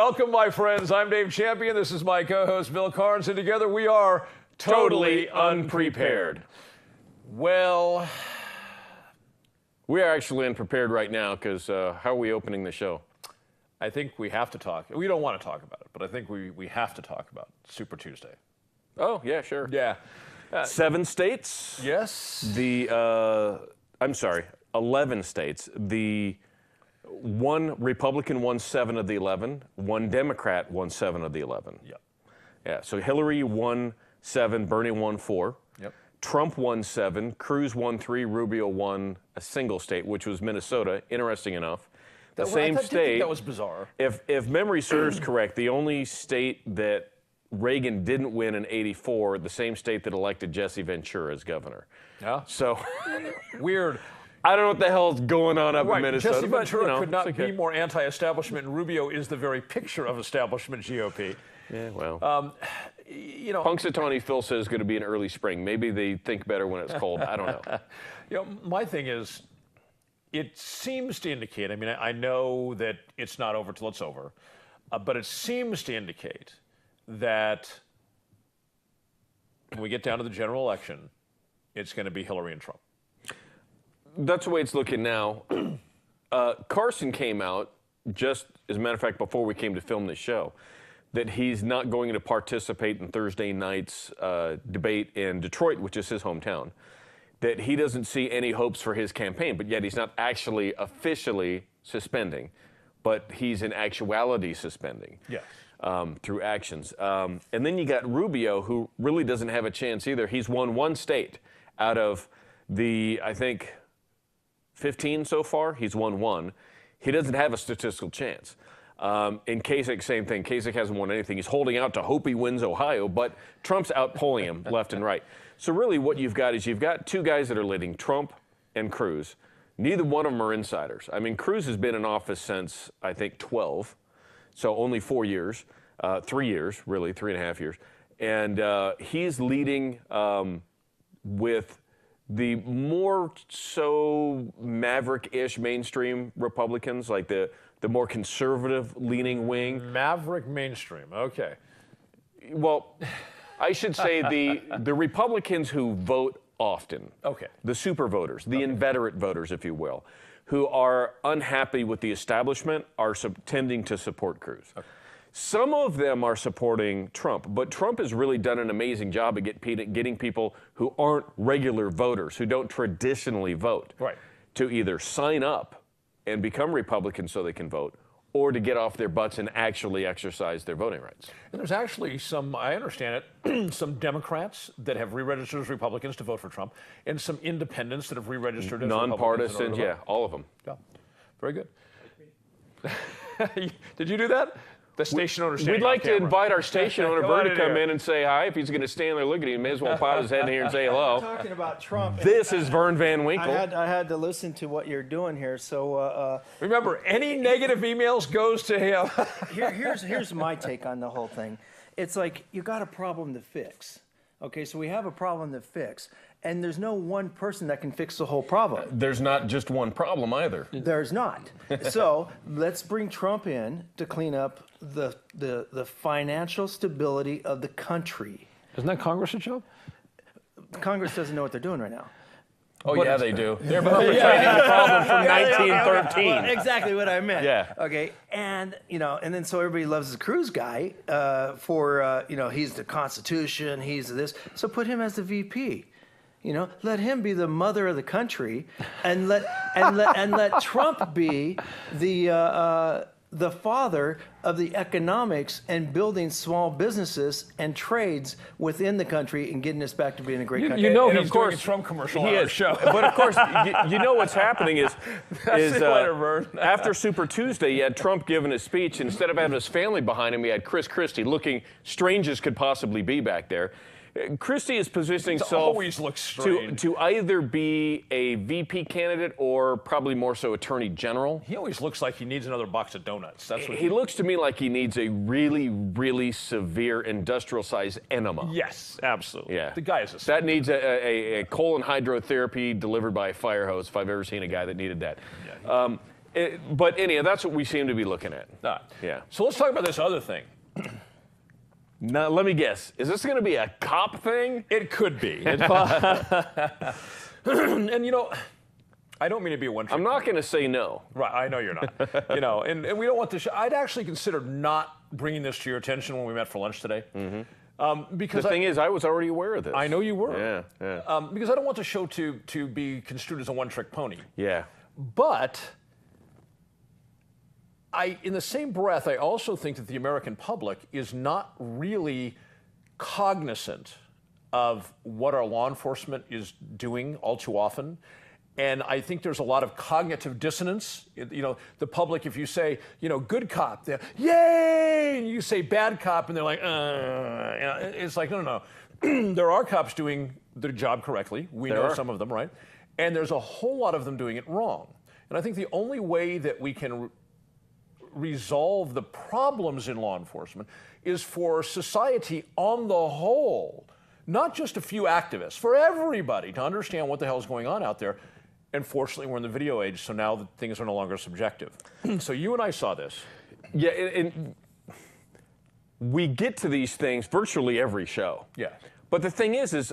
Welcome, my friends. I'm Dave Champion. This is my co-host, Bill Carnes, and together we are totally unprepared. Well, we are actually unprepared right now because how are we opening the show? I think we have to talk. We don't want to talk about it, but I think we have to talk about Super Tuesday. Oh, yeah, sure. Yeah. 7 states. Yes. 11 states. The one Republican won 7 of the 11. One Democrat won 7 of the 11. Yep. Yeah, so Hillary won 7, Bernie won 4. Yep. Trump won 7, Cruz won 3, Rubio won a single state, which was Minnesota, interesting enough. The same state. That was bizarre. If memory serves correct, the only state that Reagan didn't win in '84, the same state that elected Jesse Ventura as governor. Yeah. So weird. I don't know what the hell's going on up in Minnesota. Jesse Ventura could not okay. be more anti-establishment, and Rubio is the very picture of establishment GOP. Yeah, well. Punxsutawney Phil says it's going to be in early spring. Maybe they think better when it's cold. I don't know. My thing is, it seems to indicate, I mean, I know that it's not over till it's over, but it seems to indicate that when we get down to the general election, it's going to be Hillary and Trump. That's the way it's looking now. Carson came out, just as a matter of fact, before we came to film this show, that he's not going to participate in Thursday night's debate in Detroit, which is his hometown. That he doesn't see any hopes for his campaign, but yet he's not actually officially suspending, but he's in actuality suspending. Yes. Through actions. And then you got Rubio, who really doesn't have a chance either. He's won 1 state out of the, I think, 15 so far. He's won 1. He doesn't have a statistical chance. In Kasich, same thing. Kasich hasn't won anything. He's holding out to hope he wins Ohio, but Trump's outpolling him left and right. So really what you've got is you've got 2 guys that are leading, Trump and Cruz. Neither one of them are insiders. I mean, Cruz has been in office since, I think, 12. So only 4 years, 3 years, really, 3.5 years. And he's leading with the more so maverick-ish mainstream Republicans, like the more conservative-leaning wing. Maverick mainstream, okay. Well, I should say the Republicans who vote often. Okay. The super voters, the inveterate voters, if you will, who are unhappy with the establishment are tending to support Cruz. Okay. Some of them are supporting Trump, but Trump has really done an amazing job at getting people who aren't regular voters, who don't traditionally vote, right, to either sign up and become Republicans so they can vote, or to get off their butts and actually exercise their voting rights. And there's actually some, I understand it, some Democrats that have re-registered as Republicans to vote for Trump, and some independents that have re-registered as nonpartisan, yeah, all of them. Yeah, very good. Did you do that? The station owner standing We'd like on camera. to invite our station owner, Bert, to come in and say hi. If he's going to stand there looking at you, he may as well pop his head in here and say hello. Talking about Trump. This is Vern Van Winkle. I had to listen to what you're doing here. So remember, any negative emails goes to him. here's my take on the whole thing. It's like you got a problem to fix. Okay, so we have a problem to fix, and there's no one person that can fix the whole problem. There's not just one problem either. There's not. So let's bring Trump in to clean up the financial stability of the country. Isn't that Congress's job? Congress doesn't know what they're doing right now. Oh, yeah, they do. They're perpetrating the problem from 1913. Well, exactly what I meant. Yeah. Okay, and then so everybody loves the Cruz guy for he's the Constitution, he's this. So put him as the VP. Let him be the mother of the country, and let Trump be the father of the economics and building small businesses and trades within the country and getting us back to being a great country. And he's of course, doing a Trump commercial on our show. But of course, you know what's happening is after Super Tuesday, you had Trump giving a speech. Instead of having his family behind him, he had Chris Christie looking strange as could possibly be back there. Christie is positioning himself to either be a VP candidate or probably more so Attorney General. He always looks like he needs another box of donuts. That's what he looks to me like he needs a really, really severe industrial-sized enema. Yes, absolutely. Yeah. The guy is that needs a colon hydrotherapy delivered by a fire hose, if I've ever seen a guy that needed that. Yeah, But anyhow, that's what we seem to be looking at. Yeah. So let's talk about this other thing. Now, let me guess. Is this going to be a cop thing? It could be. And you know, I don't mean to be a one-trick. I'm not going to say no. Right, I know you're not. You know, and we don't want this. I'd actually consider not bringing this to your attention when we met for lunch today. Because the thing is, I was already aware of this. I know you were. Yeah. Because I don't want the show to be construed as a one-trick pony. Yeah. But in the same breath, I also think that the American public is not really cognizant of what our law enforcement is doing all too often. And I think there's a lot of cognitive dissonance. You know, the public, if you say, you know, good cop, they're, yay! And you say bad cop, and they're like, it's like, no. There are cops doing their job correctly. We know some of them, right? And there's a whole lot of them doing it wrong. And I think the only way that we can resolve the problems in law enforcement is for society on the whole, not just a few activists, for everybody to understand what the hell is going on out there. And fortunately, we're in the video age, so now the things are no longer subjective. So you and I saw this. Yeah, and we get to these things virtually every show. Yeah. But the thing is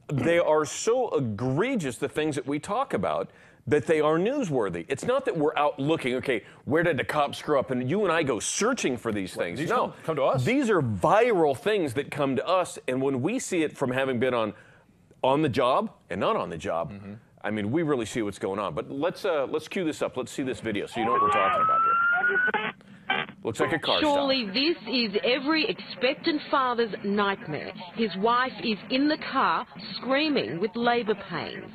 they are so egregious, the things that we talk about, that they are newsworthy. It's not that we're out looking, okay, where did the cops screw up? And you and I go searching for these things. These no, come to us. These are viral things that come to us. And when we see it from having been on the job and not on the job, I mean, we really see what's going on. But let's cue this up. Let's see this video so you know what we're talking about here. Looks like a car Surely stop. this is every expectant father's nightmare. His wife is in the car screaming with labour pains.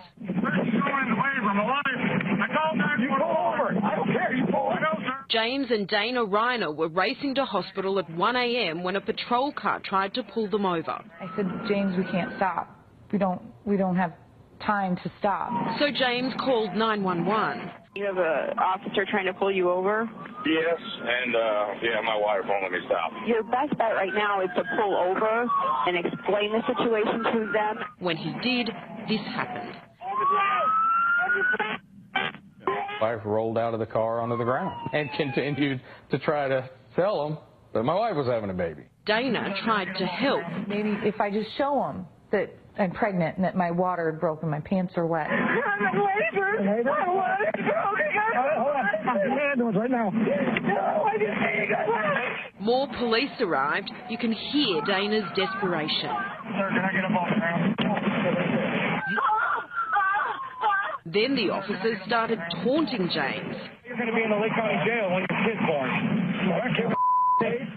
James and Dana Reiner were racing to hospital at 1 a.m. when a patrol car tried to pull them over. I said, James, we can't stop. We don't have time to stop. So James called 911. You have an officer trying to pull you over? Yes, and yeah, my wife won't let me stop. Your best bet right now is to pull over and explain the situation to them. When he did, this happened. Wife rolled out of the car onto the ground and continued to try to tell him that my wife was having a baby. Dana tried to help. Maybe if I just show him that I'm pregnant and that my water had broken, my pants are wet. I'm in labor. My water's broken. Hold on. Ambulance right now. No, I didn't see you guys. More police arrived. You can hear Dana's desperation. Sir, can I get a phone now? Then the officers started taunting James. You're going to be in the Lake County Jail when your kid's born.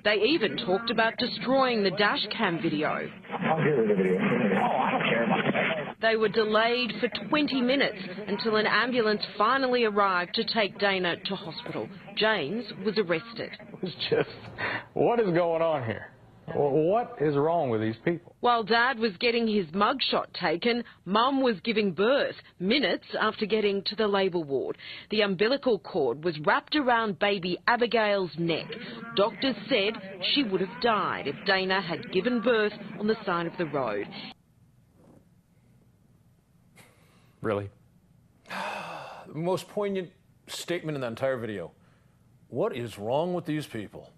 They even talked about destroying the dash cam video. I'll get rid of the video. Oh, I don't care about that. They were delayed for 20 minutes until an ambulance finally arrived to take Dana to hospital. James was arrested. It's just, what is going on here? What is wrong with these people? While Dad was getting his mugshot taken, Mum was giving birth minutes after getting to the labour ward. The umbilical cord was wrapped around baby Abigail's neck. Doctors said she would have died if Dana had given birth on the side of the road. Really? The most poignant statement in the entire video. What is wrong with these people?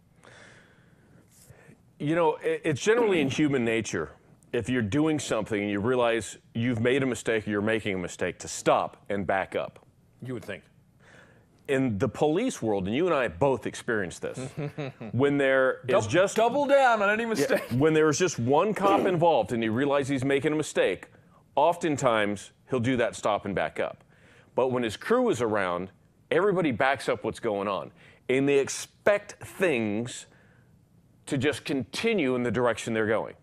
You know, it's generally in human nature, if you're doing something and you realize you've made a mistake or you're making a mistake, to stop and back up. You would think. In the police world, and you and I have both experienced this, when there is just... Double down on any mistake. Yeah, when there is just one cop involved and you realize he's making a mistake, oftentimes he'll do that stop and back up. But when his crew is around, everybody backs up what's going on. And they expect things to just continue in the direction they're going.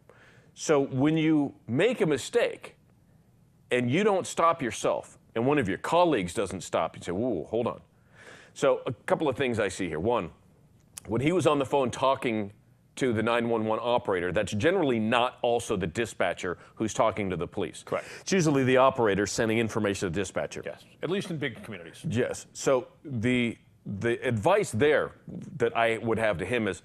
So when you make a mistake and you don't stop yourself, and one of your colleagues doesn't stop, you say, whoa, hold on. So a couple of things I see here. One, when he was on the phone talking to the 911 operator, that's generally not also the dispatcher who's talking to the police. Correct. It's usually the operator sending information to the dispatcher. Yes, at least in big communities. Yes. So the advice there that I would have to him is,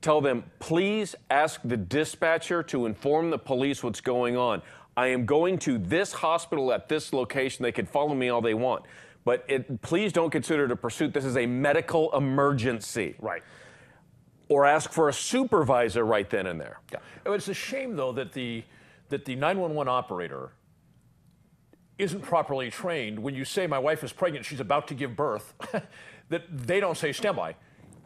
tell them, please ask the dispatcher to inform the police what's going on. I am going to this hospital at this location. They can follow me all they want. but please don't consider it a pursuit. This is a medical emergency. Right. Or ask for a supervisor right then and there. Yeah. It's a shame, though, that the 911 operator isn't properly trained. When you say my wife is pregnant, she's about to give birth, that they don't say standby.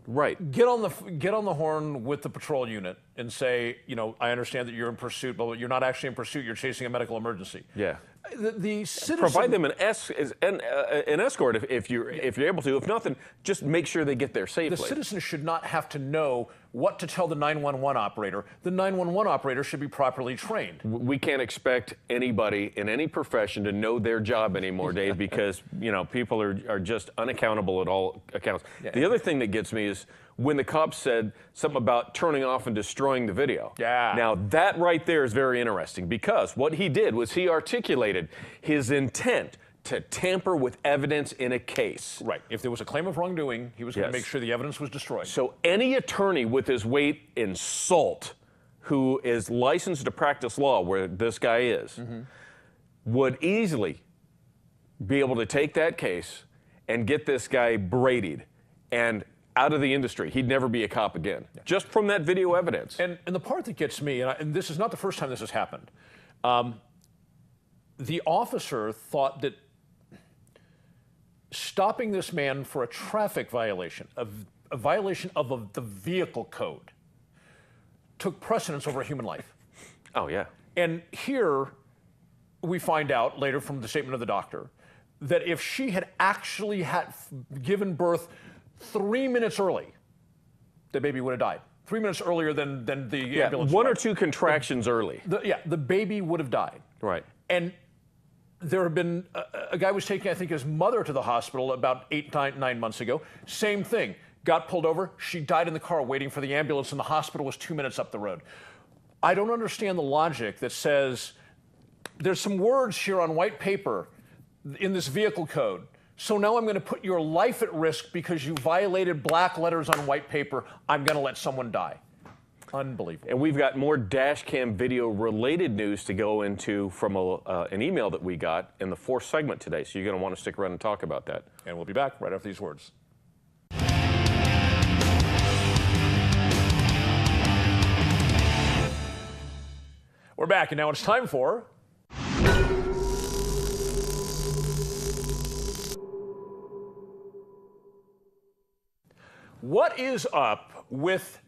Right. Get on the horn with the patrol unit and say, I understand that you're in pursuit, but you're not actually in pursuit. You're chasing a medical emergency. Yeah. The citizen provide them an escort if you're able to. If nothing, just make sure they get there safely. The citizen should not have to know what to tell the 911 operator. The 911 operator should be properly trained. We can't expect anybody in any profession to know their job anymore, Dave, because people are just unaccountable at all accounts. Yeah. The other thing that gets me is when the cops said something about turning off and destroying the video. Yeah. Now, that right there is very interesting because what he did was he articulated his intent to tamper with evidence in a case. Right. If there was a claim of wrongdoing, he was going to make sure the evidence was destroyed. So any attorney with his weight in salt who is licensed to practice law, where this guy is, would easily be able to take that case and get this guy Brady'd and out of the industry. He'd never be a cop again, just from that video evidence. And the part that gets me, and this is not the first time this has happened, the officer thought that stopping this man for a traffic violation, a violation of the vehicle code, took precedence over a human life. Oh, yeah. And here we find out later from the statement of the doctor that if she had actually given birth 3 minutes early, the baby would have died. 3 minutes earlier than the ambulance. One or two contractions early. The baby would have died. Right. And there have been, a guy was taking, I think, his mother to the hospital about 9 months ago. Same thing. Got pulled over. She died in the car waiting for the ambulance, and the hospital was 2 minutes up the road. I don't understand the logic that says there's some words here on white paper in this vehicle code. So now I'm going to put your life at risk because you violated black letters on white paper. I'm going to let someone die. Unbelievable. And we've got more dash cam video related news to go into from an email that we got in the fourth segment today. So you're going to want to stick around and talk about that. And we'll be back right after these words. We're back, and now it's time for... What is up with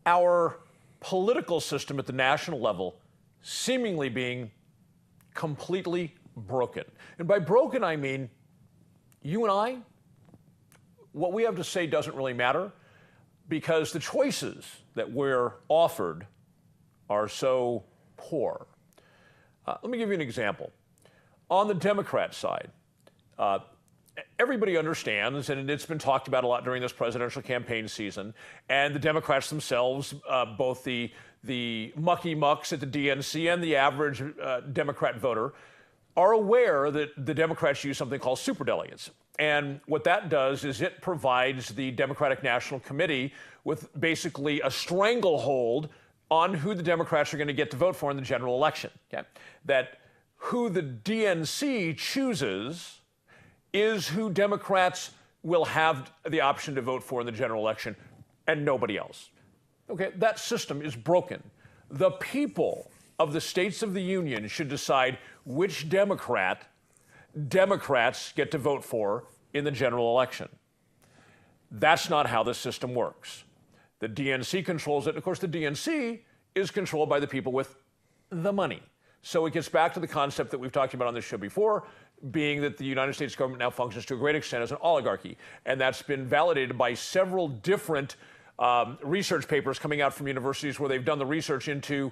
our political system at the national level seemingly being completely broken? And by broken, I mean you and I, what we have to say doesn't really matter because the choices that we're offered are so poor. Let me give you an example. On the Democrat side, everybody understands, and it's been talked about a lot during this presidential campaign season, and the Democrats themselves, both the mucky mucks at the DNC and the average Democrat voter, are aware that the Democrats use something called superdelegates. And what that does is it provides the Democratic National Committee with basically a stranglehold on who the Democrats are going to get to vote for in the general election. Okay? That who the DNC chooses is who Democrats will have the option to vote for in the general election and nobody else. Okay, that system is broken. The people of the states of the union should decide which Democrats get to vote for in the general election. That's not how the system works. The DNC controls it. And of course, the DNC is controlled by the people with the money. So it gets back to the concept that we've talked about on this show before, being that the United States government now functions to a great extent as an oligarchy. And that's been validated by several different research papers coming out from universities where they've done the research into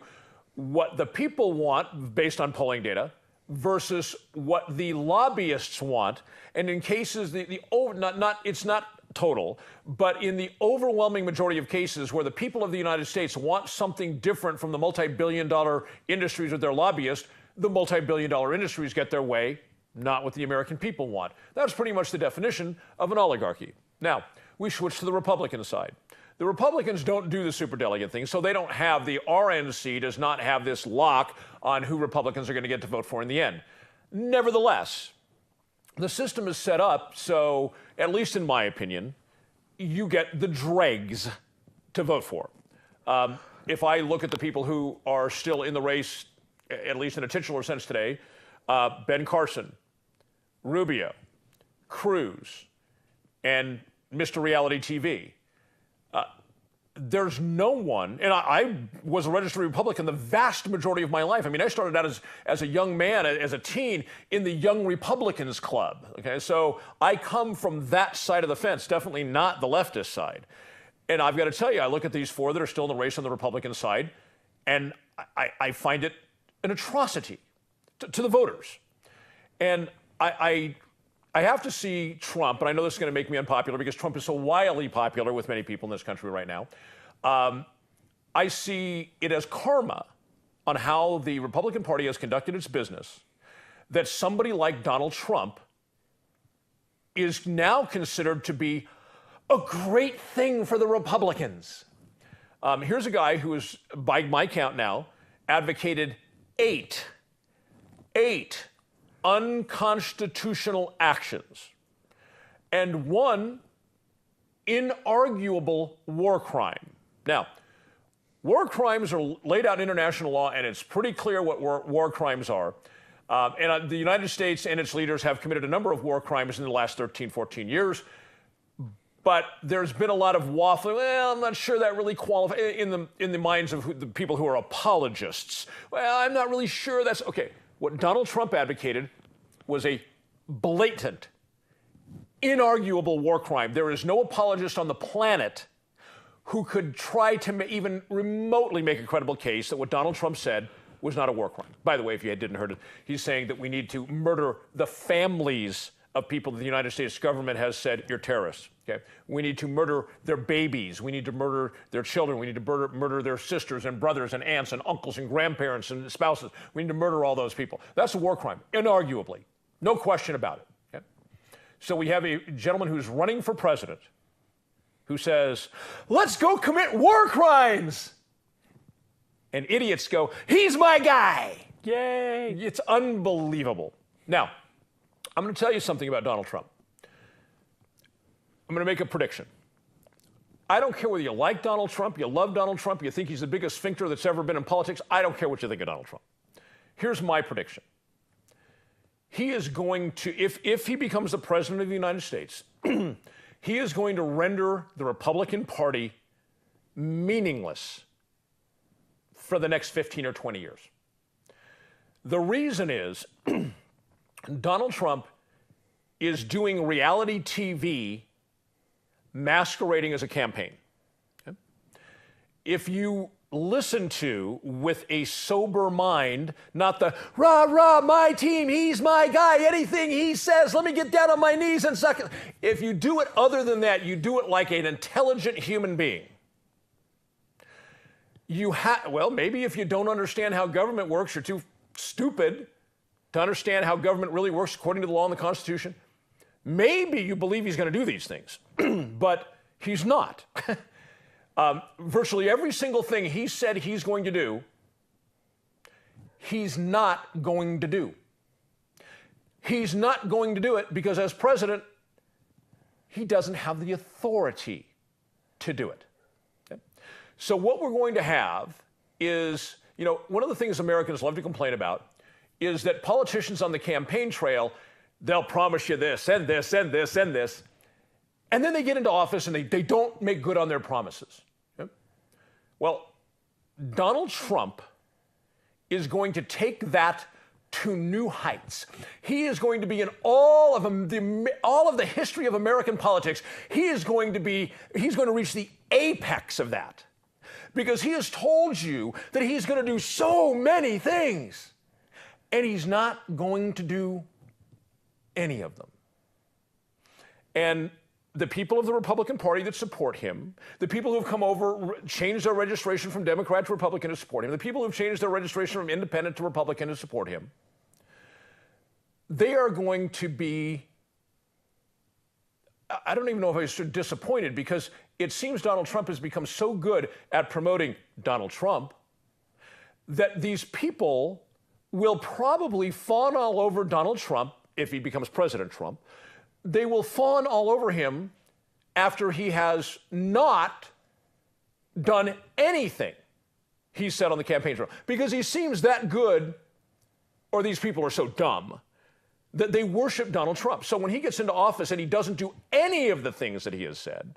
what the people want based on polling data versus what the lobbyists want. And in cases, it's not total, but in the overwhelming majority of cases where the people of the United States want something different from the multi-billion-dollar industries of their lobbyists, the multi-billion-dollar industries get their way, not what the American people want. That's pretty much the definition of an oligarchy. Now, we switch to the Republican side. The Republicans don't do the superdelegate thing, so they don't have, the RNC does not have this lock on who Republicans are going to get to vote for in the end. Nevertheless, the system is set up so, at least in my opinion, you get the dregs to vote for. If I look at the people who are still in the race, at least in a titular sense today, Ben Carson, Rubio, Cruz, and Mr. Reality TV. There's no one, and I was a registered Republican the vast majority of my life. I mean, I started out as a young man, as a teen, in the Young Republicans Club. Okay, so I come from that side of the fence, definitely not the leftist side. And I've got to tell you, I look at these four that are still in the race on the Republican side, and I find it an atrocity to the voters. And I have to see Trump, and I know this is going to make me unpopular because Trump is so wildly popular with many people in this country right now. I see it as karma on how the Republican Party has conducted its business, that somebody like Donald Trump is now considered to be a great thing for the Republicans. Here's a guy who is, by my count now, advocated eight unconstitutional actions and one inarguable war crime. Now, war crimes are laid out in international law, and it's pretty clear what war crimes are. And the United States and its leaders have committed a number of war crimes in the last 13, 14 years. But there's been a lot of waffling. Well, I'm not sure that really qualifies in the minds of the people who are apologists. Well, I'm not really sure that's okay. What Donald Trump advocated was a blatant, inarguable war crime. There is no apologist on the planet who could try to even remotely make a credible case that what Donald Trump said was not a war crime. By the way, if you didn't heard it, he's saying that we need to murder the families of people that the United States government has said you're terrorists. Okay? We need to murder their babies. We need to murder their children. We need to murder their sisters and brothers and aunts and uncles and grandparents and spouses. We need to murder all those people. That's a war crime, inarguably. No question about it. Okay? So we have a gentleman who's running for president who says, let's go commit war crimes. And idiots go, he's my guy. Yay. It's unbelievable. Now, I'm going to tell you something about Donald Trump. I'm going to make a prediction. I don't care whether you like Donald Trump, you love Donald Trump, you think he's the biggest sphincter that's ever been in politics. I don't care what you think of Donald Trump. Here's my prediction. He is going to, if he becomes the president of the United States, he is going to render the Republican Party meaningless for the next 15 or 20 years. The reason is Donald Trump is doing reality TV masquerading as a campaign. Okay? If you listen to, with a sober mind, not the rah, rah, my team, he's my guy, anything he says, let me get down on my knees and suck it. If you do it other than that, you do it like an intelligent human being. Well, maybe if you don't understand how government works, you're too stupid to understand how government really works according to the law and the Constitution. Maybe you believe he's going to do these things, but he's not. Virtually every single thing he said he's going to do, he's not going to do. He's not going to do it because as president, he doesn't have the authority to do it. Okay? So what we're going to have is, one of the things Americans love to complain about is that politicians on the campaign trail, they'll promise you this and this and this and this, and then they get into office and they don't make good on their promises. Okay? Well, Donald Trump is going to take that to new heights. He is going to be in all of the history of American politics. He's going to reach the apex of that because he has told you that he's going to do so many things. And he's not going to do any of them. And the people of the Republican Party that support him, the people who've come over, changed their registration from Democrat to Republican to support him, the people who've changed their registration from Independent to Republican to support him, they are going to be, I don't even know if I should disappointed, because it seems Donald Trump has become so good at promoting Donald Trump that these people will probably fawn all over Donald Trump if he becomes President Trump, they will fawn all over him after he has not done anything he said on the campaign trail. Because he seems that good, or these people are so dumb, that they worship Donald Trump. So when he gets into office and he doesn't do any of the things that he has said,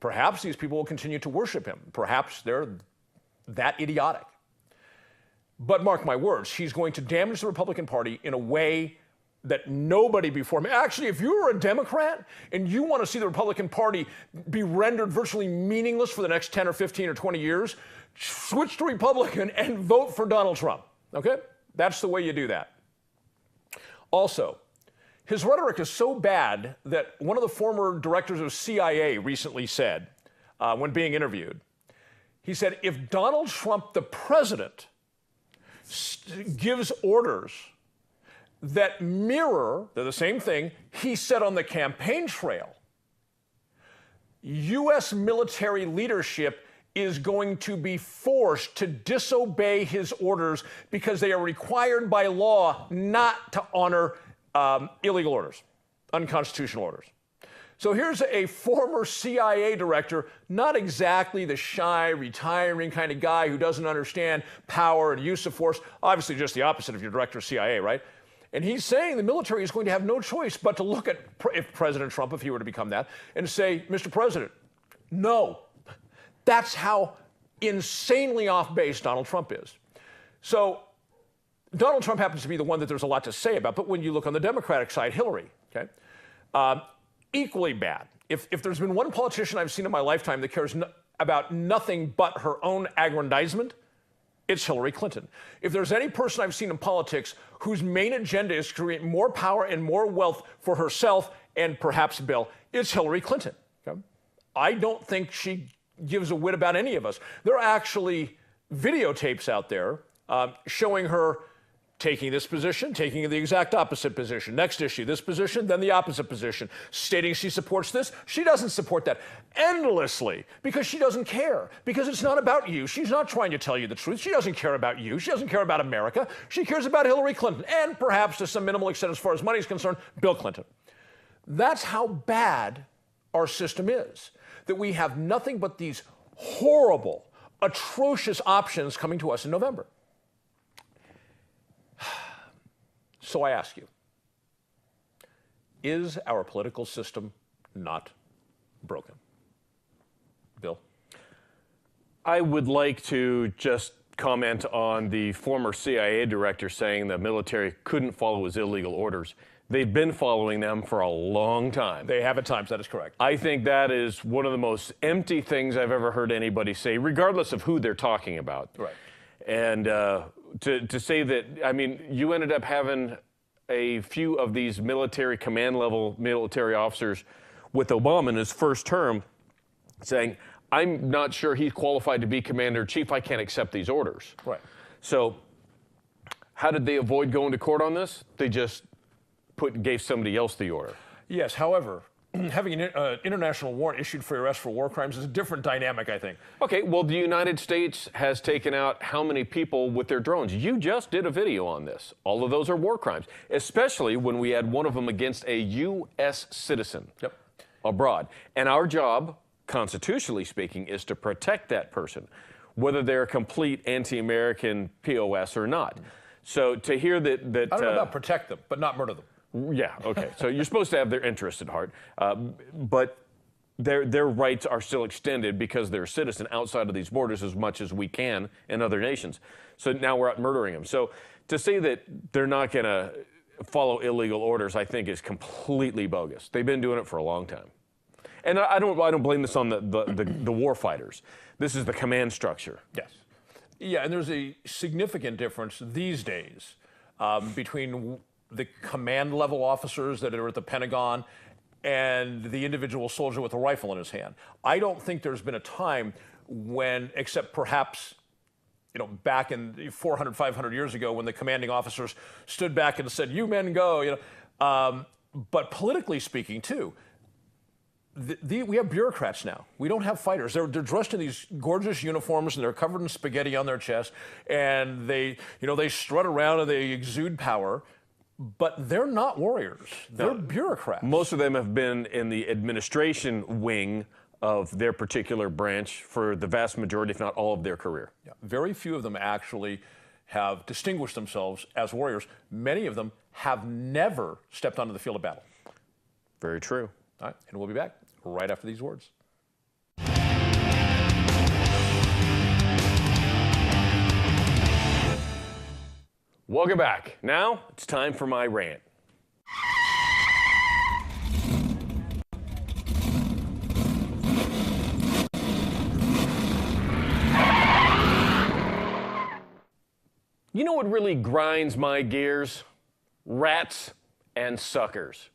perhaps these people will continue to worship him. Perhaps they're that idiotic. But mark my words, he's going to damage the Republican Party in a way that nobody before him. Actually, if you're a Democrat and you want to see the Republican Party be rendered virtually meaningless for the next 10 or 15 or 20 years, switch to Republican and vote for Donald Trump. Okay? That's the way you do that. Also, his rhetoric is so bad that one of the former directors of CIA recently said, when being interviewed, he said, if Donald Trump, the president, gives orders that mirror, they're the same thing, he said on the campaign trail, U.S. military leadership is going to be forced to disobey his orders because they are required by law not to honor illegal orders, unconstitutional orders. So here's a former CIA director, not exactly the shy, retiring kind of guy who doesn't understand power and use of force, obviously just the opposite of your director of CIA, right? And he's saying the military is going to have no choice but to look at if President Trump, if he were to become that, and say, Mr. President, no. That's how insanely off base Donald Trump is. So Donald Trump happens to be the one that there's a lot to say about, but when you look on the Democratic side, Hillary, okay, equally bad. If there's been one politician I've seen in my lifetime that cares about nothing but her own aggrandizement, it's Hillary Clinton. If there's any person I've seen in politics whose main agenda is to create more power and more wealth for herself and perhaps Bill, it's Hillary Clinton. Okay? I don't think she gives a whit about any of us. There are actually videotapes out there showing her taking this position, taking the exact opposite position. Next issue, this position, then the opposite position. Stating she supports this, she doesn't support that. Endlessly, because she doesn't care. Because it's not about you. She's not trying to tell you the truth. She doesn't care about you. She doesn't care about America. She cares about Hillary Clinton. And perhaps to some minimal extent, as far as money is concerned, Bill Clinton. That's how bad our system is. That we have nothing but these horrible, atrocious options coming to us in November. So I ask you, is our political system not broken? Bill? I would like to just comment on the former CIA director saying the military couldn't follow his illegal orders. They've been following them for a long time. They have at times, that is correct. I think that is one of the most empty things I've ever heard anybody say, regardless of who they're talking about. Right. And to say that, I mean, you ended up having a few of these military command level military officers with Obama in his first term saying, I'm not sure he's qualified to be commander-in-chief. I can't accept these orders. Right. So how did they avoid going to court on this? They just gave somebody else the order. Yes, however, having an international warrant issued for arrest for war crimes is a different dynamic, I think. Okay, well, the United States has taken out how many people with their drones? You just did a video on this. All of those are war crimes, especially when we had one of them against a U.S. citizen abroad. And our job, constitutionally speaking, is to protect that person, whether they're a complete anti-American POS or not. So to hear that... I don't know about protect them, but not murder them. Yeah, okay. So you're supposed to have their interests at heart, but their rights are still extended because they're a citizen outside of these borders as much as we can in other nations. So now we're out murdering them. So to say that they're not going to follow illegal orders, I think is completely bogus. They've been doing it for a long time. And I don't blame this on the war fighters. This is the command structure. Yes. Yeah, and there's a significant difference these days between the command level officers that are at the Pentagon and the individual soldier with a rifle in his hand. I don't think there's been a time when, except perhaps, back in 400, 500 years ago when the commanding officers stood back and said, you men go, but politically speaking too, we have bureaucrats now. We don't have fighters. They're dressed in these gorgeous uniforms and they're covered in spaghetti on their chest and they strut around and they exude power. But they're not warriors. They're bureaucrats. Most of them have been in the administration wing of their particular branch for the vast majority, if not all, of their career. Yeah. Very few of them actually have distinguished themselves as warriors. Many of them have never stepped onto the field of battle. Very true. All right, and we'll be back right after these words. Welcome back. Now it's time for my rant. You know what really grinds my gears? Rats and suckers.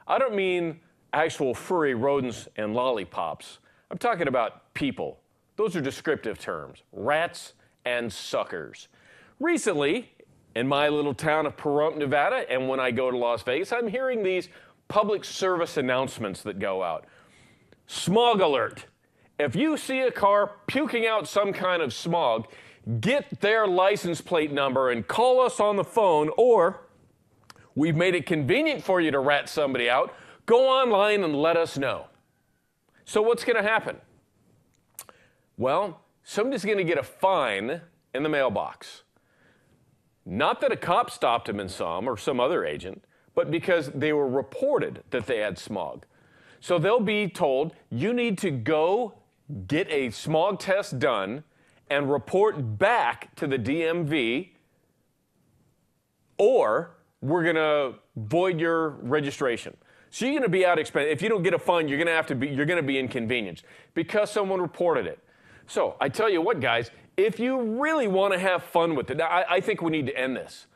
I don't mean actual furry rodents and lollipops. I'm talking about people. Those are descriptive terms. Rats and suckers. Recently, in my little town of Pahrump, Nevada, and when I go to Las Vegas, I'm hearing these public service announcements that go out. Smog alert. If you see a car puking out some kind of smog, get their license plate number and call us on the phone, or we've made it convenient for you to rat somebody out. Go online and let us know. So what's going to happen? Well, somebody's going to get a fine in the mailbox. Not that a cop stopped them and saw them or some other agent, but because they were reported that they had smog. So they'll be told, you need to go get a smog test done and report back to the DMV, or we're going to void your registration. So you're going to be out expensive. If you don't get a fine, you're going to be inconvenienced because someone reported it. So I tell you what, guys, if you really want to have fun with it, I think we need to end this.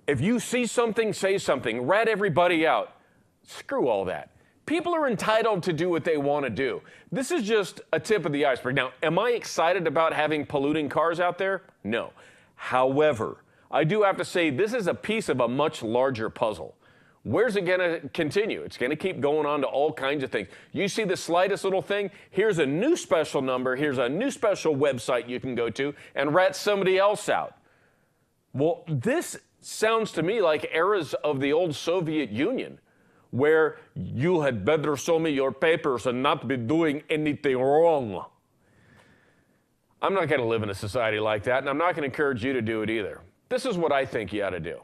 If you see something, say something. Rat everybody out. Screw all that. People are entitled to do what they want to do. This is just a tip of the iceberg. Now, am I excited about having polluting cars out there? No. However, I do have to say this is a piece of a much larger puzzle. Where's it going to continue? It's going to keep going on to all kinds of things. You see the slightest little thing, here's a new special number, here's a new special website you can go to and rat somebody else out. Well, this sounds to me like eras of the old Soviet Union, where you had better show me your papers and not be doing anything wrong. I'm not going to live in a society like that, and I'm not going to encourage you to do it either. This is what I think you ought to do.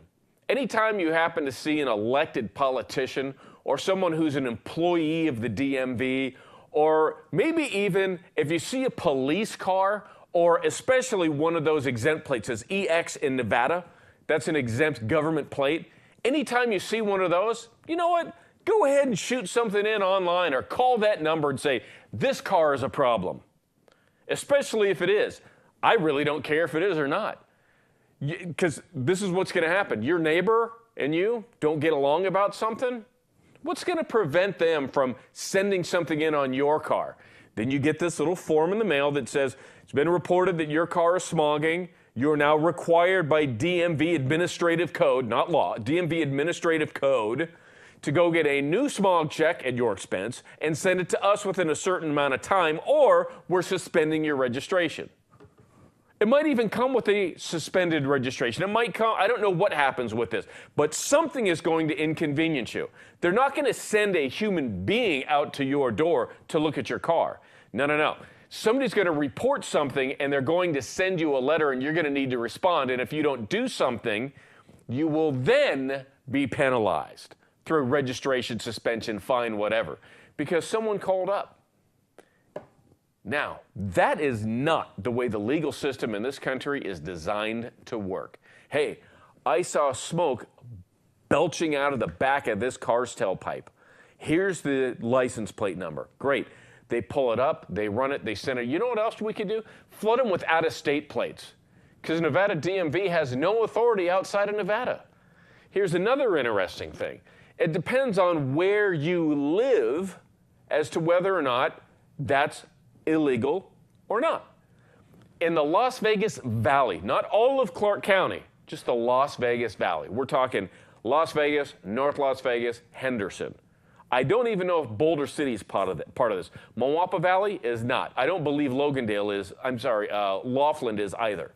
Anytime you happen to see an elected politician or someone who's an employee of the DMV, or maybe even if you see a police car, or especially one of those exempt plates, says EX in Nevada, that's an exempt government plate. Anytime you see one of those, you know what? Go ahead and shoot something in online or call that number and say, this car is a problem. Especially if it is. I really don't care if it is or not. Because this is what's going to happen. Your neighbor and you don't get along about something. What's going to prevent them from sending something in on your car? Then you get this little form in the mail that says, it's been reported that your car is smogging. You're now required by DMV administrative code, not law, DMV administrative code, to go get a new smog check at your expense and send it to us within a certain amount of time, or we're suspending your registration. It might even come with a suspended registration. It might come, I don't know what happens with this, but something is going to inconvenience you. They're not going to send a human being out to your door to look at your car. No. Somebody's going to report something and they're going to send you a letter and you're going to need to respond. And if you don't do something, you will then be penalized through registration, suspension, fine, whatever, because someone called up. Now, that is not the way the legal system in this country is designed to work. Hey, I saw smoke belching out of the back of this car's tailpipe. Here's the license plate number. Great. They pull it up, they run it, they send it. You know what else we could do? Flood them with out-of-state plates, because Nevada DMV has no authority outside of Nevada. Here's another interesting thing. It depends on where you live as to whether or not that's illegal or not. In the Las Vegas Valley, not all of Clark County, just the Las Vegas Valley. We're talking Las Vegas, North Las Vegas, Henderson. I don't even know if Boulder City is part of this. Moapa Valley is not. I don't believe Laughlin is either.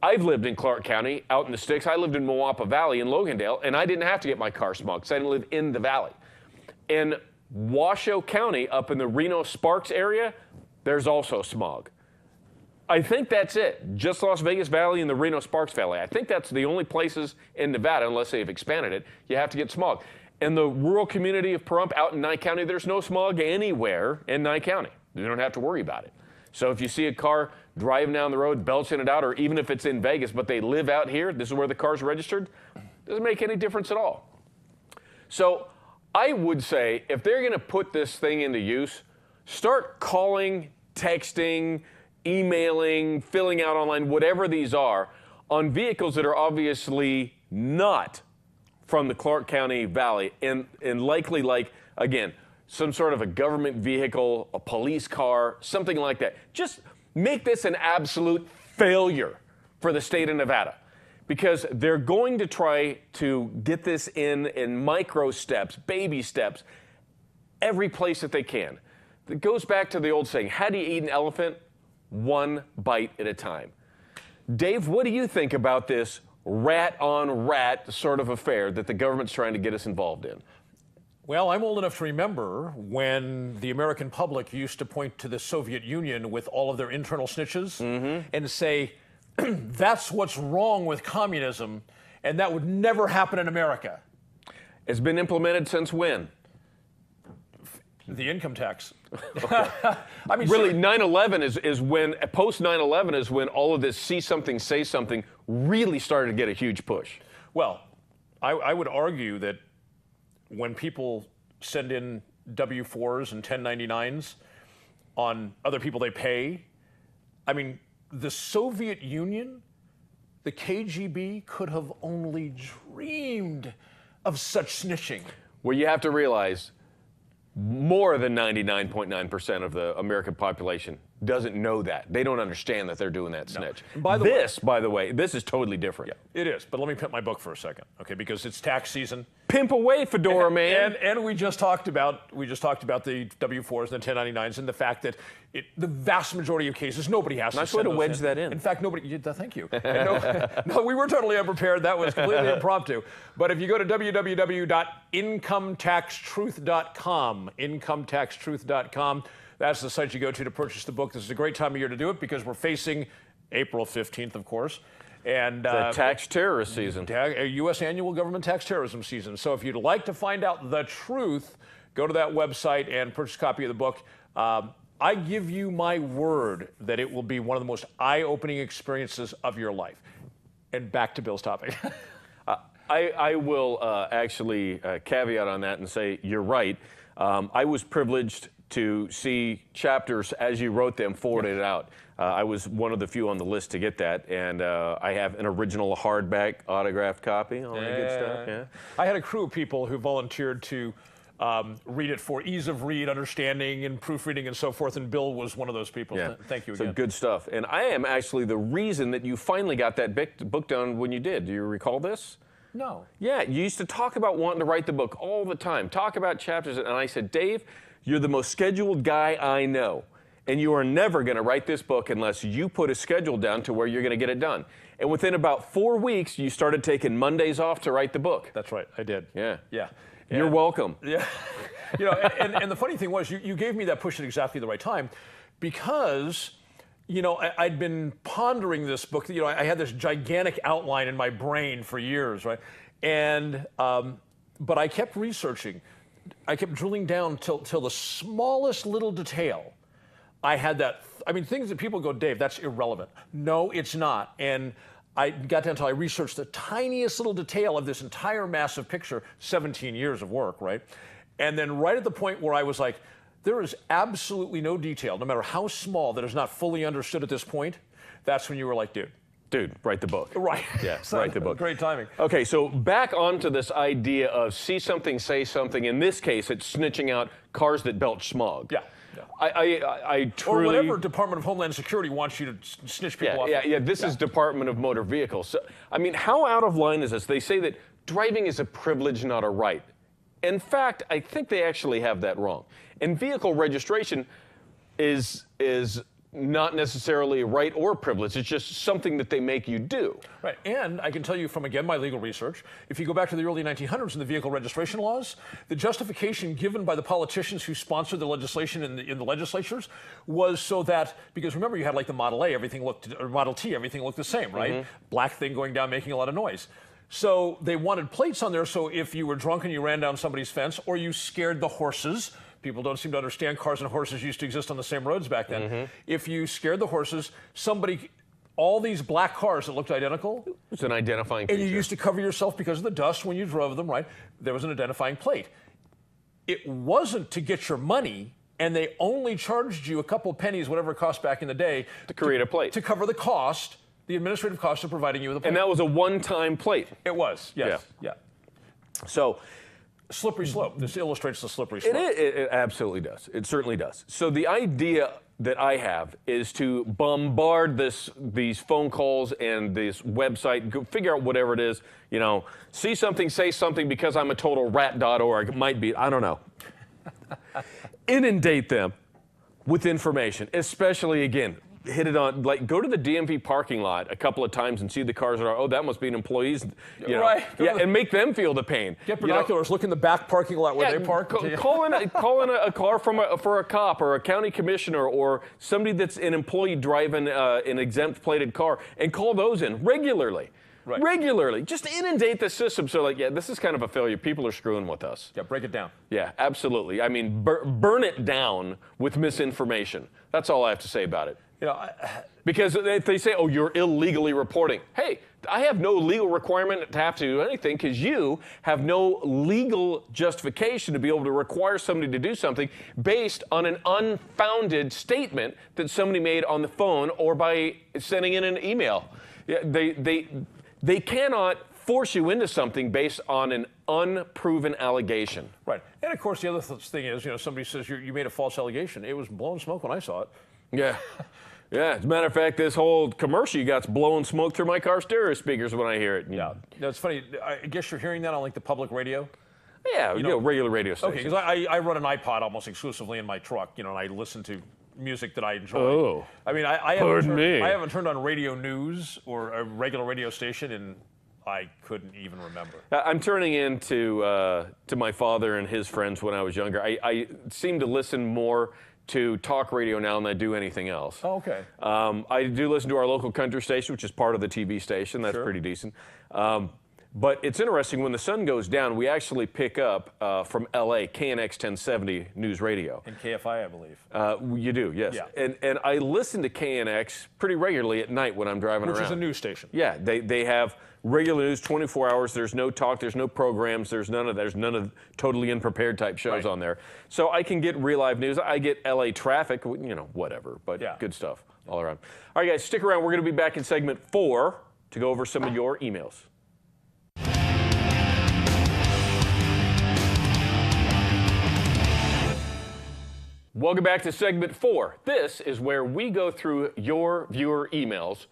I've lived in Clark County, out in the sticks. I lived in Moapa Valley in Logandale, and I didn't have to get my car smogged because I didn't live in the valley. In Washoe County, up in the Reno-Sparks area, there's also smog. I think that's it. Just Las Vegas Valley and the Reno-Sparks Valley. I think that's the only places in Nevada, unless they've expanded it, you have to get smog. In the rural community of Pahrump out in Nye County, there's no smog anywhere in Nye County. You don't have to worry about it. So if you see a car driving down the road, belching it out, or even if it's in Vegas, but they live out here, this is where the car's registered, doesn't make any difference at all. So I would say if they're going to put this thing into use, start calling, texting, emailing, filling out online, whatever these are, on vehicles that are obviously not from the Clark County Valley and likely, like, again, some sort of a government vehicle, a police car, something like that. Just make this an absolute failure for the state of Nevada, because they're going to try to get this in micro steps, baby steps, every place that they can. It goes back to the old saying, how do you eat an elephant? One bite at a time. Dave, what do you think about this rat on rat sort of affair that the government's trying to get us involved in? Well, I'm old enough to remember when the American public used to point to the Soviet Union with all of their internal snitches and say, that's what's wrong with communism, and that would never happen in America. It's been implemented since when? The income tax. Okay. I mean, really, 9/11 is when, post 9/11 is when all of this see something, say something really started to get a huge push. Well, I would argue that when people send in W-4s and 1099s on other people they pay, I mean, the Soviet Union, the KGB could have only dreamed of such snitching. Well, you have to realize more than 99.9% of the American population doesn't know that. They don't understand that they're doing that snitch. No. By the way, this is totally different. Yeah, it is. But let me pimp my book for a second, okay? Because it's tax season. Pimp away, Fedora man. And we just talked about the W-4s and the 1099s and the fact that the vast majority of cases nobody has nice to way send to wedge that in. In fact, nobody. Thank you. No, we were totally unprepared. That was completely impromptu. But if you go to www.incometaxtruth.com, incometaxtruth.com. That's the site you go to purchase the book. This is a great time of year to do it because we're facing April 15th, of course. And the tax terrorist season. U.S. annual government tax terrorism season. So if you'd like to find out the truth, go to that website and purchase a copy of the book. I give you my word that it will be one of the most eye-opening experiences of your life. And back to Bill's topic. I will actually caveat on that and say you're right. I was privileged to see chapters as you wrote them forwarded out. I was one of the few on the list to get that, and I have an original hardback autographed copy, all that good stuff. Yeah. I had a crew of people who volunteered to read it for ease of read, understanding, and proofreading and so forth, and Bill was one of those people. Yeah. Thank you again. So good stuff. And I am actually the reason that you finally got that book done when you did. Do you recall this? No. Yeah, you used to talk about wanting to write the book all the time, talk about chapters, and I said, Dave, you're the most scheduled guy I know, and you are never going to write this book unless you put a schedule down to where you're going to get it done. And within about 4 weeks, you started taking Mondays off to write the book. That's right, I did. Yeah. Yeah. You're welcome. Yeah. And the funny thing was, you gave me that push at exactly the right time because, I'd been pondering this book. I had this gigantic outline in my brain for years, right? And, but I kept researching. I kept drilling down till the smallest little detail. I had that, things that people go, Dave, that's irrelevant. No, it's not. And I got down until I researched the tiniest little detail of this entire massive picture, 17 years of work, right? And then right at the point where I was like, there is absolutely no detail, no matter how small, that is not fully understood at this point. That's when you were like, Dude, write the book. Right. Yeah, write the book. Great timing. Okay, so back onto this idea of see something, say something. In this case, it's snitching out cars that belch smog. Yeah. I truly... Or whatever Department of Homeland Security wants you to snitch people off. Yeah, this is Department of Motor Vehicles. So, how out of line is this? They say that driving is a privilege, not a right. In fact, I think they actually have that wrong. And vehicle registration is not necessarily right or privilege. It's just something that they make you do. Right, and I can tell you from, again, my legal research, if you go back to the early 1900s in the vehicle registration laws, the justification given by the politicians who sponsored the legislation in the legislatures was so that, because remember, you had like the Model A, everything looked, or Model T, everything looked the same, right? Black thing going down, making a lot of noise. So they wanted plates on there, so if you were drunk and you ran down somebody's fence, or you scared the horses, people don't seem to understand cars and horses used to exist on the same roads back then. If you scared the horses, all these black cars that looked identical. It's an identifying feature. And you used to cover yourself because of the dust when you drove them, right? There was an identifying plate. It wasn't to get your money, and they only charged you a couple pennies, whatever it cost back in the day. To create a plate. To cover the cost, the administrative cost of providing you with a plate. And that was a one-time plate. It was, yes. Yeah. So, slippery slope. This illustrates the slippery slope. It absolutely does. It certainly does. So the idea that I have is to bombard these phone calls and this website, go figure out whatever it is, you know, see something, say something because I'm a total rat.org. It might be, I don't know. Inundate them with information, especially, again, hit it on, like, go to the DMV parking lot a couple of times and see the cars that are, oh, that must be an employee's, you know. Right. Yeah, and make them feel the pain. Get binoculars, look in the back parking lot where they park. Call in a car for a cop or a county commissioner or somebody that's an employee driving an exempt plated car, and call those in regularly. Right. Regularly. Just inundate the system so, like, yeah, this is kind of a failure. People are screwing with us. Yeah, break it down. Yeah, absolutely. I mean, burn it down with misinformation. That's all I have to say about it. You know, because if they say, oh, you're illegally reporting. Hey, I have no legal requirement to have to do anything because you have no legal justification to be able to require somebody to do something based on an unfounded statement that somebody made on the phone or by sending in an email. Yeah, they cannot force you into something based on an unproven allegation. Right. And of course, the other thing is, you know, somebody says you made a false allegation. It was blowing smoke when I saw it. Yeah. Yeah, as a matter of fact, this whole commercial you got's blowing smoke through my car stereo speakers when I hear it. Yeah. No, it's funny. I guess you're hearing that on like the public radio. Yeah, you know, regular radio stations. Okay, because I run an iPod almost exclusively in my truck, you know, and I listen to music that I enjoy. Oh. I mean, I haven't turned on radio news or a regular radio station in, I couldn't even remember. I'm turning into to my father and his friends when I was younger. I seem to listen more to talk radio now than I do anything else. Oh, okay. I do listen to our local country station, which is part of the TV station. That's pretty decent. But it's interesting, when the sun goes down, we actually pick up from LA, KNX 1070 News Radio. And KFI, I believe. You do, yes. Yeah. And I listen to KNX pretty regularly at night when I'm driving around. Which is a news station. Yeah, they have regular news, 24 hours. There's no talk, there's no programs, there's none of totally unprepared type shows on there. So I can get real live news. I get LA traffic, you know, whatever, but good stuff all around. All right, guys, stick around. We're going to be back in segment 4 to go over some of your emails. Welcome back to segment 4. This is where we go through your viewer emails,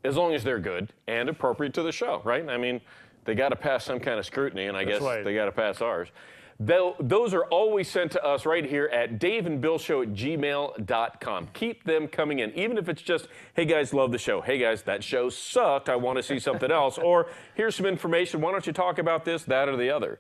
as long as they're good and appropriate to the show, right? I mean, they got to pass some kind of scrutiny, and I guess they got to pass ours. Those are always sent to us right here at daveandbillshow@gmail.com. Keep them coming in, even if it's just, hey guys, love the show. Hey guys, that show sucked. I want to see something else. Or here's some information. Why don't you talk about this, that, or the other?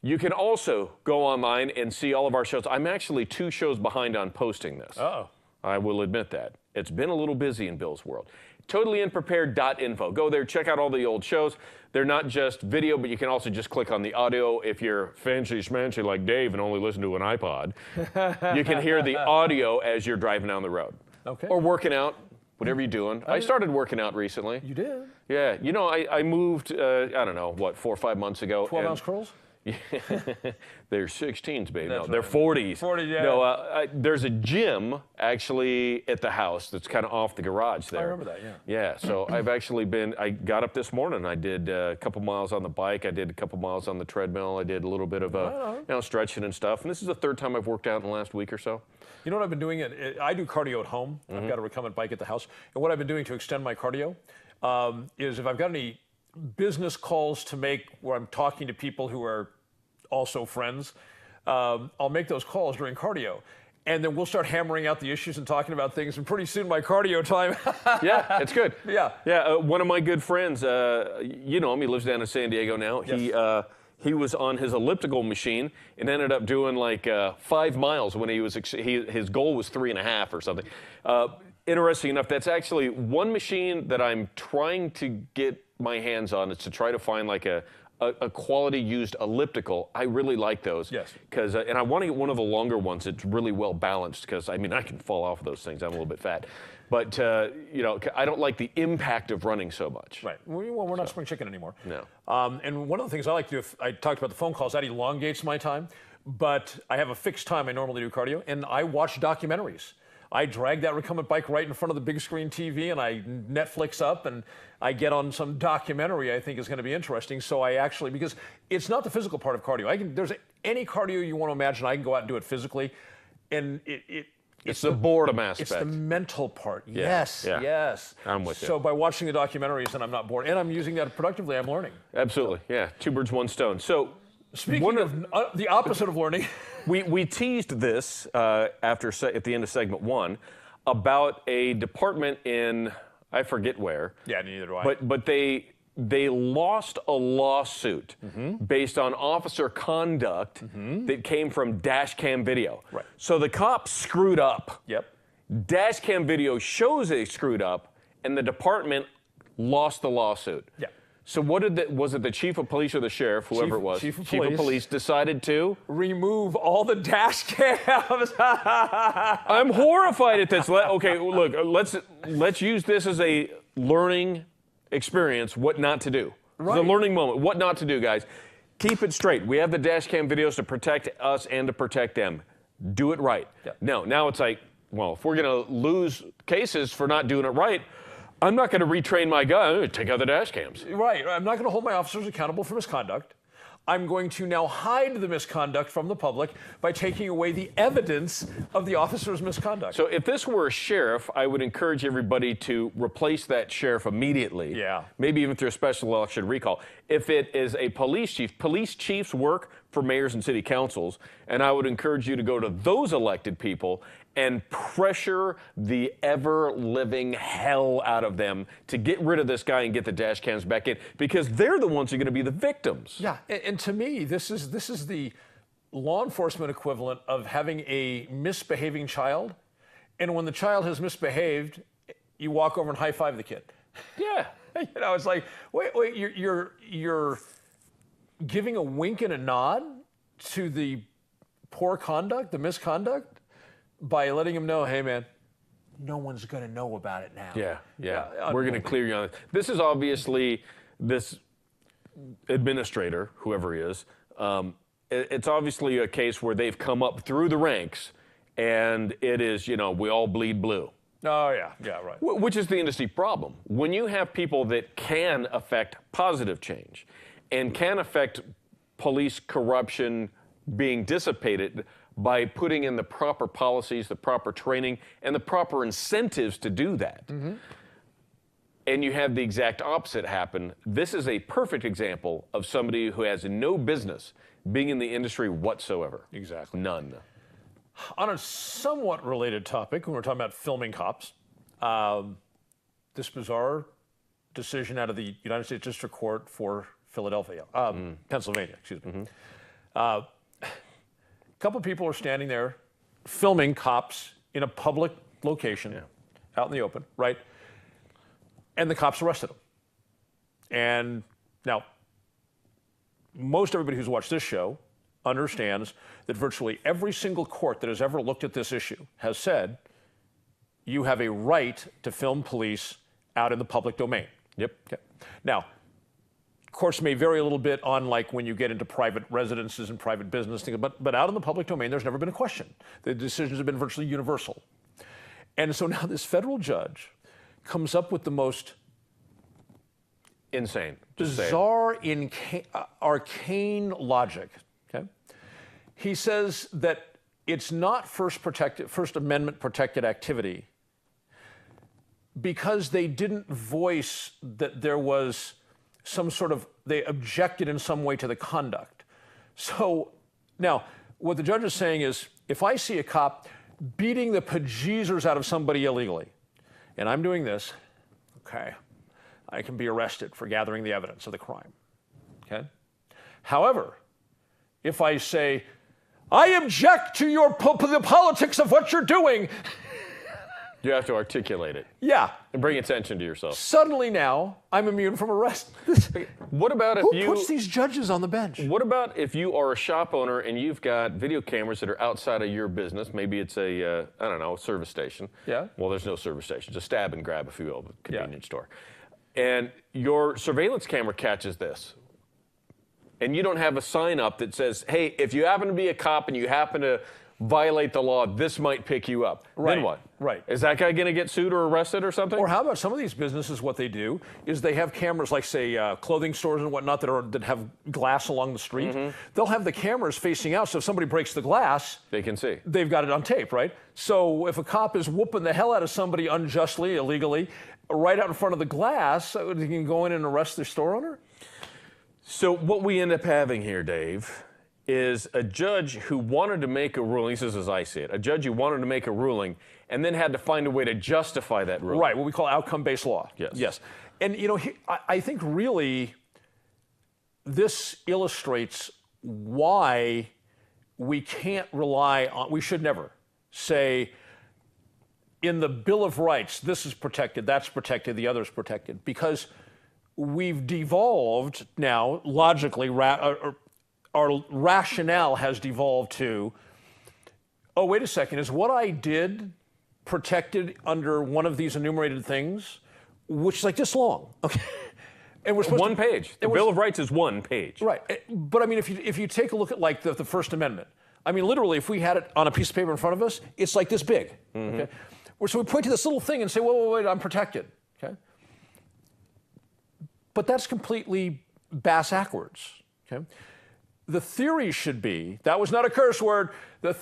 You can also go online and see all of our shows. I'm actually 2 shows behind on posting this. Oh. I will admit that. It's been a little busy in Bill's world. TotallyUnprepared.info. Go there, check out all the old shows. They're not just video, but you can also just click on the audio. If you're fancy schmancy like Dave and only listen to an iPod, you can hear the audio as you're driving down the road. Okay. Or working out, whatever you're doing. I started working out recently. You did? Yeah. You know, I moved, I don't know, 4 or 5 months ago. 12-ounce curls? They're 16s, baby. That's no, they're right. 40s. 40, yeah. No, there's a gym actually at the house that's kind of off the garage there. I remember that, yeah. Yeah, so I got up this morning. I did a couple miles on the bike. I did a couple miles on the treadmill. I did a little bit of stretching and stuff. And this is the 3rd time I've worked out in the last week or so. You know what I've been doing? I do cardio at home. I've got a recumbent bike at the house. And what I've been doing to extend my cardio is if I've got any business calls to make where I'm talking to people who are also friends, I'll make those calls during cardio. and then we'll start hammering out the issues and talking about things, and pretty soon my cardio time. Yeah, it's good. Yeah. Yeah, one of my good friends, you know him, he lives down in San Diego now. Yes. He was on his elliptical machine and ended up doing like 5 miles when he was, his goal was 3.5 or something. Interesting enough, that's actually one machine that I'm trying to get my hands on, is to try to find like a quality used elliptical. I really like those. Yes. Because and I want to get one of the longer ones that's really well balanced, because I mean I can fall off of those things. I'm a little bit fat, but you know, I don't like the impact of running so much. Right. Well, we're not spring chicken anymore. No. And one of the things I like to do, if I talked about the phone calls, that elongates my time, but I have a fixed time I normally do cardio, and I watch documentaries. I drag that recumbent bike right in front of the big screen TV, and I Netflix up, and I get on some documentary I think is going to be interesting. So I actually, because it's not the physical part of cardio. There's any cardio you want to imagine, I can go out and do it physically, and it's the boredom aspect. It's the mental part. Yeah, Yes, yeah. yes. I'm with you. So by watching the documentaries, and I'm not bored, and I'm using that productively, I'm learning. Absolutely, yeah. 2 birds, 1 stone. So Speaking of the opposite of learning. We teased this at the end of segment 1 about a department in, I forget where. Yeah, neither do I. But they lost a lawsuit based on officer conduct that came from dash cam video. Right. So the cops screwed up. Yep. Dash cam video shows they screwed up, and the department lost the lawsuit. Yeah. So was it the chief of police or the sheriff, whoever it was? Chief of police decided to remove all the dash cams. I'm horrified at this. Okay, look, let's use this as a learning experience, what not to do. Right. The learning moment, what not to do, guys. Keep it straight. We have the dash cam videos to protect us and to protect them. Do it right. Yeah. Now it's like, well, if we're going to lose cases for not doing it right, I'm not going to retrain my guy. I'm going to take out the dash cams. Right. I'm not going to hold my officers accountable for misconduct. I'm going to now hide the misconduct from the public by taking away the evidence of the officer's misconduct. So if this were a sheriff, I would encourage everybody to replace that sheriff immediately. Yeah. Maybe even through a special election recall. If it is a police chiefs work for mayors and city councils, and I would encourage you to go to those elected people and pressure the ever-living hell out of them to get rid of this guy and get the dash cams back in, because they're the ones who are going to be the victims. Yeah, and to me, this is the law enforcement equivalent of having a misbehaving child, and when the child has misbehaved, you walk over and high-five the kid. Yeah. You know, it's like, wait, you're giving a wink and a nod to the poor conduct, the misconduct, by letting him know, hey, man, no one's going to know about it now. Yeah. We're going to clear you on it. This is obviously this administrator, whoever he is. It's obviously a case where they've come up through the ranks, and it is, we all bleed blue. Oh, yeah, right. Which is the industry problem. When you have people that can affect positive change and can affect police corruption being dissipated by putting in the proper policies, the proper training, and the proper incentives to do that. And you have the exact opposite happen. This is a perfect example of somebody who has no business being in the industry whatsoever. Exactly. None. On a somewhat related topic, when we're talking about filming cops, this bizarre decision out of the United States District Court for Pennsylvania, excuse me. A couple of people are standing there filming cops in a public location, out in the open, right? And the cops arrested them. And now, most everybody who's watched this show understands that virtually every single court that has ever looked at this issue has said you have a right to film police out in the public domain. Yep. Okay. Now, courts may vary a little bit on like when you get into private residences and private business things, but out in the public domain, there's never been a question. The decisions have been virtually universal. And so now this federal judge comes up with the most insane, bizarre, arcane logic. Okay, he says that it's not First Amendment protected activity because they didn't voice that there was some sort of, they objected in some way to the conduct. So now what the judge is saying is, if I see a cop beating the bejesus out of somebody illegally, and I'm doing this, okay, I can be arrested for gathering the evidence of the crime. Okay? However, if I say, I object to the politics of what you're doing, You have to articulate it. Yeah. And bring attention to yourself. Suddenly now, I'm immune from arrest. What about if Who puts these judges on the bench? What about if you are a shop owner and you've got video cameras that are outside of your business? Maybe it's a, I don't know, a service station. Yeah. Well, there's no service station. Just stab and grab, if you will, a convenience store. And your surveillance camera catches this. And you don't have a sign up that says, hey, if you happen to be a cop and you happen to violate the law, this might pick you up. Right. Then what? Right. Is that guy going to get sued or arrested or something? Or how about some of these businesses, what they do is they have cameras like, say, clothing stores and whatnot that have glass along the street. Mm-hmm. They'll have the cameras facing out, so if somebody breaks the glass, they can see. They've got it on tape, right? So if a cop is whooping the hell out of somebody unjustly, illegally, right out in front of the glass, they can go in and arrest their store owner? So what we end up having here, Dave, is a judge who wanted to make a ruling, this is as I see it, a judge who wanted to make a ruling and then had to find a way to justify that ruling. Right, what we call outcome-based law. Yes. Yes. And, you know, I think really this illustrates why we can't rely on, we should never say, in the Bill of Rights, this is protected, that's protected, the other's protected. Because we've devolved now, logically, our rationale has devolved to, oh, wait a second, is what I did protected under one of these enumerated things, which is like this long, okay? And we're supposed one page. The Bill of Rights is one page. Right, but I mean, if you take a look at like the First Amendment, I mean, literally, if we had it on a piece of paper in front of us, it's like this big, okay? So we point to this little thing and say, wait, I'm protected, okay? But that's completely bass-ackwards, okay? The theory should be, that was not a curse word, the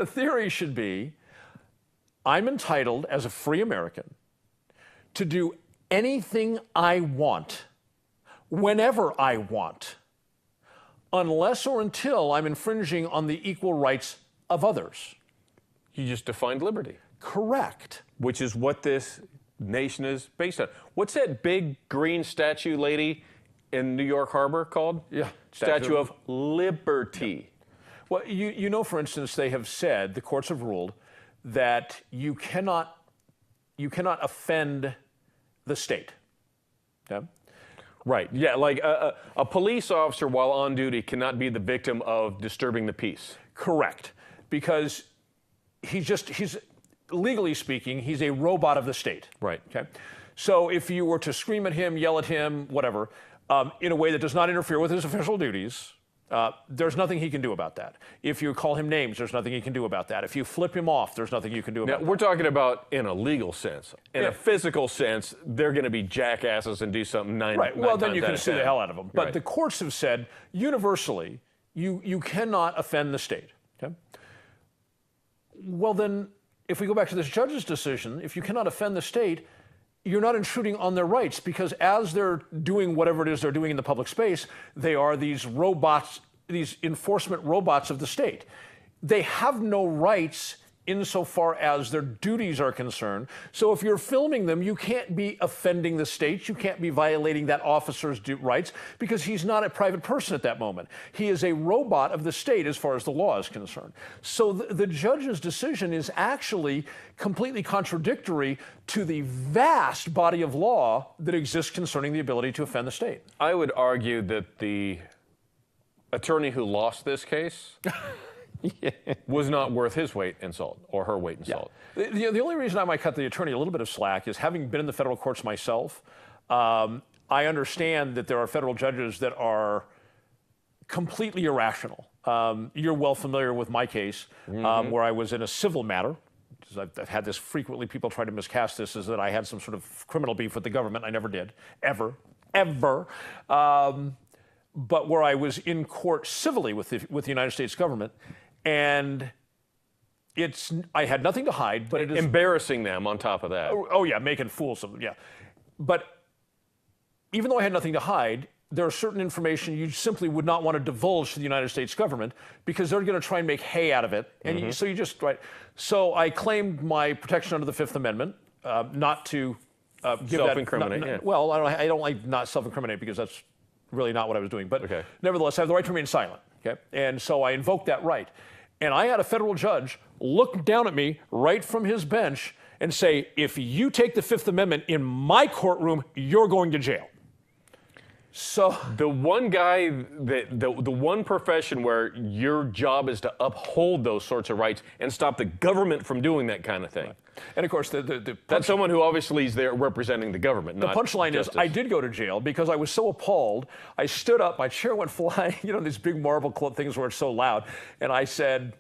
theory should be, I'm entitled as a free American to do anything I want, whenever I want, unless or until I'm infringing on the equal rights of others. You just defined liberty. Correct. Which is what this nation is based on. What's that big green statue lady in New York Harbor called? Yeah. Statue of Liberty. Yeah. Well, you know, for instance, they have said, the courts have ruled, that you cannot offend the state. Okay? Right. Yeah, like a police officer while on duty cannot be the victim of disturbing the peace. Correct. Because he's legally speaking, he's a robot of the state. Right. Okay. So if you were to scream at him, yell at him, whatever, in a way that does not interfere with his official duties, there's nothing he can do about that. If you call him names, there's nothing he can do about that. If you flip him off, there's nothing you can do about that. Now, we're talking about in a legal sense. In a physical sense, they're going to be jackasses and do something nine Right. Well, then times you can out of sue 10. the hell out of them. But Right. the courts have said, universally, you cannot offend the state. Okay? Well, then, if we go back to this judge's decision, if you cannot offend the state, you're not intruding on their rights, because as they're doing whatever it is they're doing in the public space, they are these robots, these enforcement robots of the state. They have no rights insofar as their duties are concerned. So if you're filming them, you can't be offending the state. You can't be violating that officer's rights, because he's not a private person at that moment. He is a robot of the state as far as the law is concerned. So the judge's decision is actually completely contradictory to the vast body of law that exists concerning the ability to offend the state. I would argue that the attorney who lost this case was not worth his weight in salt or her weight in salt. The only reason I might cut the attorney a little bit of slack is, having been in the federal courts myself, I understand that there are federal judges that are completely irrational. You're well familiar with my case, where I was in a civil matter. I've had this frequently, people try to miscast this as that I had some sort of criminal beef with the government. I never did, ever. But where I was in court civilly with the United States government, and I had nothing to hide, but it is embarrassing them on top of that. Oh yeah, making fools of them, yeah. But even though I had nothing to hide, there are certain information you simply would not want to divulge to the United States government because they're going to try and make hay out of it. And so you just, right. So I claimed my protection under the Fifth Amendment, not to give self-incriminate. that. Yeah. Well, I don't like not self-incriminate because that's really not what I was doing. But nevertheless, I have the right to remain silent. Okay. And so I invoked that right. And I had a federal judge look down at me right from his bench and say, if you take the Fifth Amendment in my courtroom, you're going to jail. So the one guy, the one profession where your job is to uphold those sorts of rights and stop the government from doing that kind of thing. Right. And of course, that's someone who obviously is there representing the government. The punchline is, I did go to jail because I was so appalled. I stood up, my chair went flying. You know, these big marble things where it's so loud, and I said,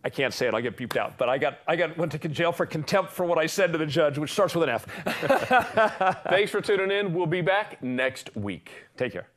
I can't say it, I'll get beeped out, but I went to jail for contempt for what I said to the judge, which starts with an F. Thanks for tuning in. We'll be back next week. Take care.